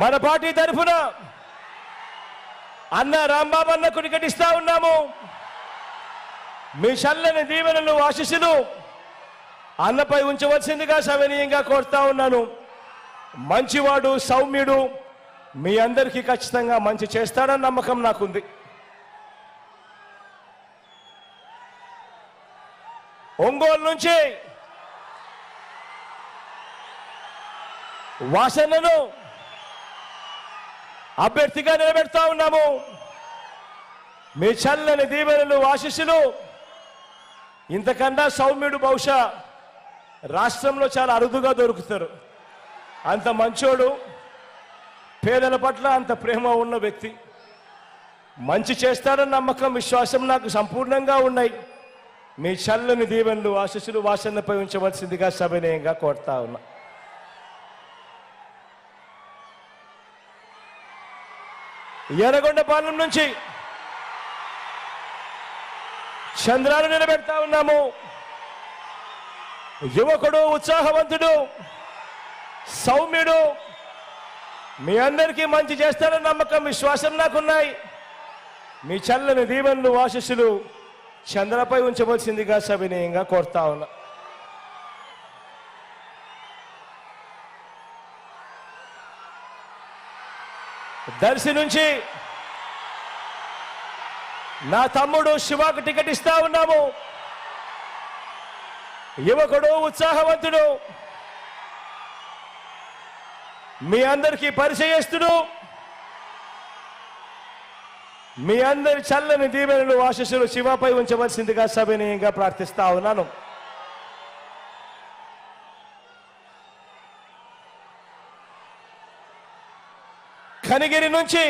మన పార్టీ తరఫున అన్న రాంబాబు అన్నకు టికెట్ ఇస్తా ఉన్నాము. మీ చల్లని దీవెనలు ఆశీస్సులు అన్నపై ఉంచవలసిందిగా సవినీయంగా కోరుతా ఉన్నాను. మంచివాడు, సౌమ్యుడు, మీ అందరికీ ఖచ్చితంగా మంచి చేస్తాడన్న నమ్మకం నాకుంది. ఒంగోలు నుంచి వాసన్నను అభ్యర్థిగా నిలబెడతా ఉన్నాము. మీ చల్లని దీవెనలు ఆశీస్సులు ఇంతకన్నా సౌమ్యుడు బహుశా రాష్ట్రంలో చాలా అరుదుగా దొరుకుతారు. అంత మంచోడు, పేదల పట్ల అంత ప్రేమ ఉన్న వ్యక్తి, మంచి చేస్తాడన్న నమ్మకం, విశ్వాసం నాకు సంపూర్ణంగా ఉన్నాయి. మీ చల్లని దీవెనలు ఆశీస్సులు వాసన్నపై ఉంచవలసిందిగా సవినయంగా కోరుతా ఉన్నా. ఎర్రగొండపాలెం నుంచి చంద్రాలు నిలబెడతా ఉన్నాము. యువకుడు, ఉత్సాహవంతుడు, సౌమ్యుడు, మీ అందరికీ మంచి చేస్తాడన్న నమ్మకం, విశ్వాసం నాకున్నాయి. మీ చల్లని దీవెనలు ఆశీస్సులు చంద్రపై ఉంచవలసిందిగా సవినయంగా కోరుతా ఉన్నా. దర్శి నుంచి నా తమ్ముడు శివాకు టికెట్ ఇస్తా ఉన్నాము. యువకుడు, ఉత్సాహవంతుడు, మీ అందరికీ పరిచయస్తుడు, మీ అందరి చల్లని దీవెనలు ఆశీస్సులు శివపై ఉంచవలసిందిగా సవినయంగా ప్రార్థిస్తా ఉన్నాను. కనిగిరి నుంచి